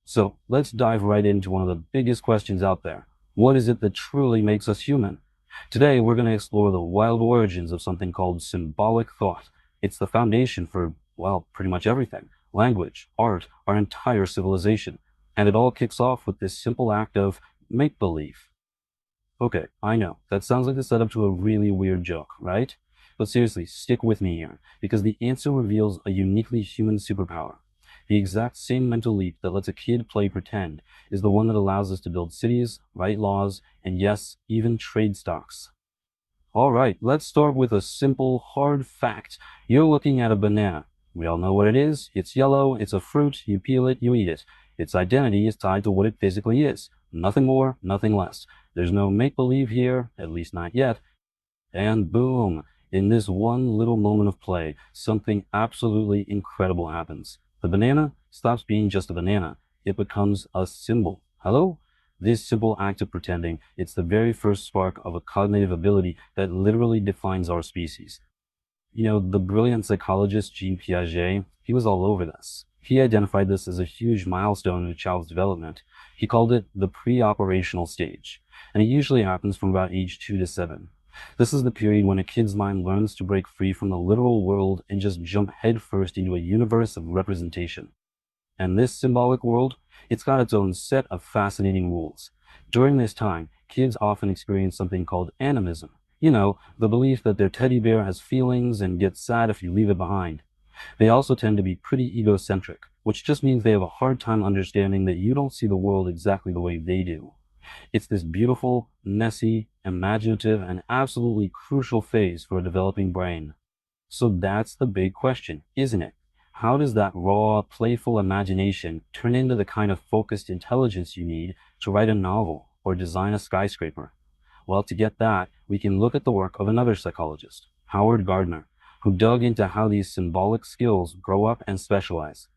So let's dive right into one of the biggest questions out there. What is it that truly makes us human? Today, we're going to explore the wild origins of something called symbolic thought. It's the foundation for, well, pretty much everything: language, art, our entire civilization. And it all kicks off with this simple act of make believe. Okay, I know, that sounds like the setup to a really weird joke, right? But seriously, stick with me here, because the answer reveals a uniquely human superpower. The exact same mental leap that lets a kid play pretend is the one that allows us to build cities, write laws, and yes, even trade stocks. All right, let's start with a simple, hard fact. You're looking at a banana. We all know what it is. It's yellow, it's a fruit, you peel it, you eat it. Its identity is tied to what it physically is. Nothing more, nothing less. There's no make-believe here, at least not yet. And boom, in this one little moment of play, something absolutely incredible happens. The banana stops being just a banana. It becomes a symbol. Hello? This simple act of pretending, it's the very first spark of a cognitive ability that literally defines our species. The brilliant psychologist Jean Piaget, he was all over this. He identified this as a huge milestone in a child's development. He called it the pre-operational stage, and it usually happens from about age 2 to 7. This is the period when a kid's mind learns to break free from the literal world and just jump headfirst into a universe of representation. And this symbolic world, it's got its own set of fascinating rules. During this time, kids often experience something called animism. The belief that their teddy bear has feelings and gets sad if you leave it behind. They also tend to be pretty egocentric, which just means they have a hard time understanding that you don't see the world exactly the way they do. It's this beautiful, messy, imaginative, and absolutely crucial phase for a developing brain. So that's the big question, isn't it? How does that raw, playful imagination turn into the kind of focused intelligence you need to write a novel or design a skyscraper? Well, to get that, we can look at the work of another psychologist, Howard Gardner, who dug into how these symbolic skills grow up and specialize.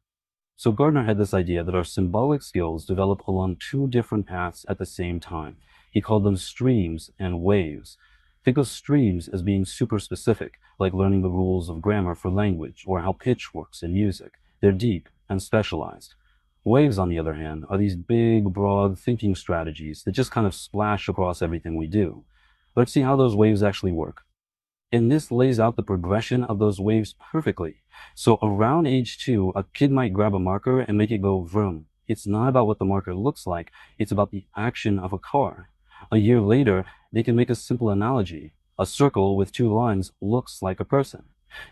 So Gardner had this idea that our symbolic skills develop along two different paths at the same time. He called them streams and waves. Think of streams as being super specific, like learning the rules of grammar for language or how pitch works in music. They're deep and specialized. Waves, on the other hand, are these big, broad thinking strategies that just kind of splash across everything we do. Let's see how those waves actually work. And this lays out the progression of those waves perfectly. So around age 2, a kid might grab a marker and make it go vroom. It's not about what the marker looks like, it's about the action of a car. A year later, they can make a simple analogy. A circle with two lines looks like a person.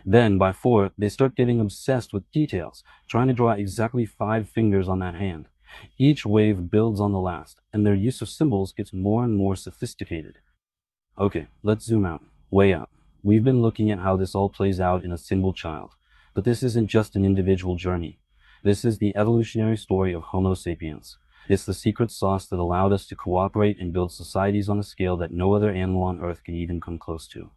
Then by 4, they start getting obsessed with details, trying to draw exactly 5 fingers on that hand. Each wave builds on the last, and their use of symbols gets more and more sophisticated. Okay, let's zoom out, way out. We've been looking at how this all plays out in a single child. But this isn't just an individual journey. This is the evolutionary story of Homo sapiens. It's the secret sauce that allowed us to cooperate and build societies on a scale that no other animal on Earth can even come close to.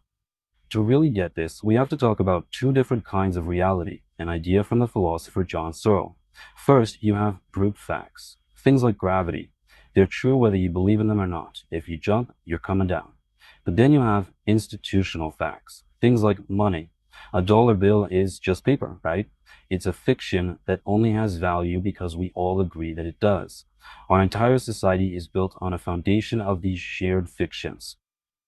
To really get this, we have to talk about two different kinds of reality, an idea from the philosopher John Searle. First, you have brute facts, things like gravity. They're true whether you believe in them or not. If you jump, you're coming down. But then you have institutional facts, things like money. A dollar bill is just paper, right? It's a fiction that only has value because we all agree that it does. Our entire society is built on a foundation of these shared fictions.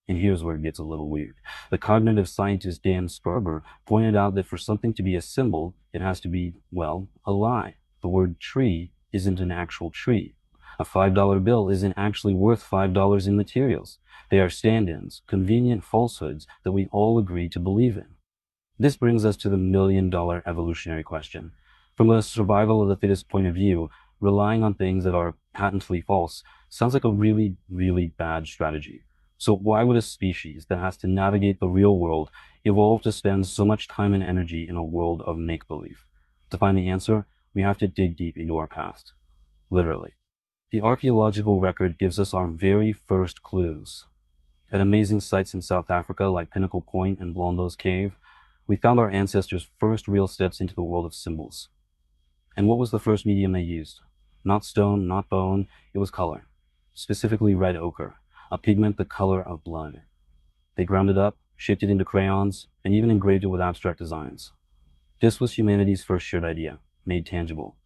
And here's where it gets a little weird. The cognitive scientist Dan Sperber pointed out that for something to be a symbol, it has to be, well, a lie. The word tree isn't an actual tree. A $5 bill isn't actually worth $5 in materials. They are stand-ins, convenient falsehoods that we all agree to believe in. This brings us to the million-dollar evolutionary question. From a survival of the fittest point of view, relying on things that are patently false sounds like a really, really bad strategy. So why would a species that has to navigate the real world evolve to spend so much time and energy in a world of make-believe? To find the answer, we have to dig deep into our past. Literally. The archaeological record gives us our very first clues. At amazing sites in South Africa like Pinnacle Point and Blondeau's Cave, we found our ancestors' first real steps into the world of symbols. And what was the first medium they used? Not stone, not bone, it was color. Specifically red ochre, a pigment the color of blood. They ground it up, shaped it into crayons, and even engraved it with abstract designs. This was humanity's first shared idea, made tangible.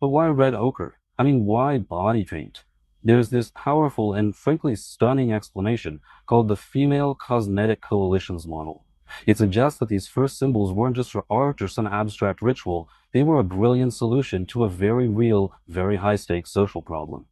But why red ochre? I mean, why body paint? There's this powerful and frankly stunning explanation called the female cosmetic coalitions model. It suggests that these first symbols weren't just for art or some abstract ritual, they were a brilliant solution to a very real, very high stakes social problem.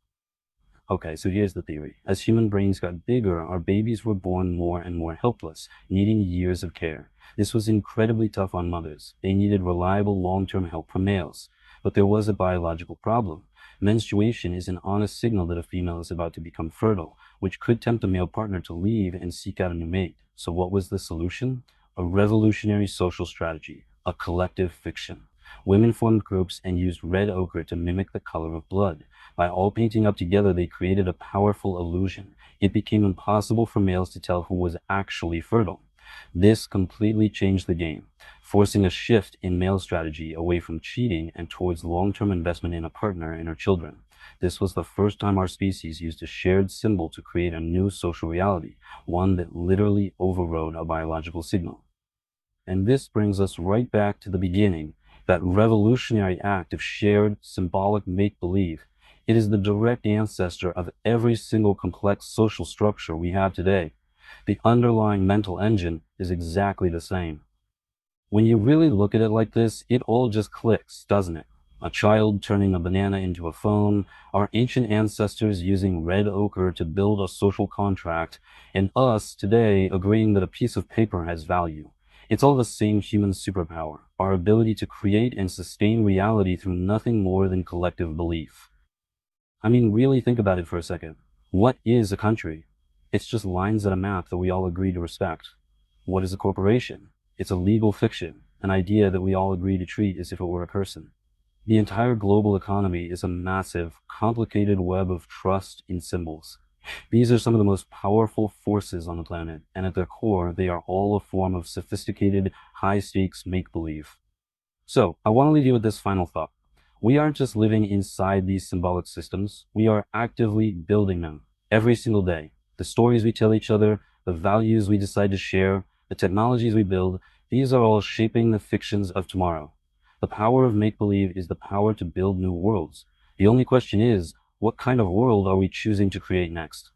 Okay, so here's the theory. As human brains got bigger, our babies were born more and more helpless, needing years of care. This was incredibly tough on mothers. They needed reliable long-term help from males. But there was a biological problem. Menstruation is an honest signal that a female is about to become fertile, which could tempt a male partner to leave and seek out a new mate. So what was the solution? A revolutionary social strategy, a collective fiction. Women formed groups and used red ochre to mimic the color of blood. By all painting up together, they created a powerful illusion. It became impossible for males to tell who was actually fertile. This completely changed the game, forcing a shift in male strategy away from cheating and towards long-term investment in a partner and her children. This was the first time our species used a shared symbol to create a new social reality, one that literally overrode a biological signal. And this brings us right back to the beginning, that revolutionary act of shared symbolic make-believe. It is the direct ancestor of every single complex social structure we have today. The underlying mental engine is exactly the same. When you really look at it like this, it all just clicks, doesn't it? A child turning a banana into a phone, our ancient ancestors using red ochre to build a social contract, and us today agreeing that a piece of paper has value. It's all the same human superpower, our ability to create and sustain reality through nothing more than collective belief. I mean, really think about it for a second. What is a country? It's just lines on a map that we all agree to respect. What is a corporation? It's a legal fiction, an idea that we all agree to treat as if it were a person. The entire global economy is a massive, complicated web of trust in symbols. These are some of the most powerful forces on the planet, and at their core, they are all a form of sophisticated, high-stakes make-believe. So, I want to leave you with this final thought. We aren't just living inside these symbolic systems, we are actively building them every single day. The stories we tell each other, the values we decide to share, the technologies we build, these are all shaping the fictions of tomorrow. The power of make-believe is the power to build new worlds. The only question is, what kind of world are we choosing to create next?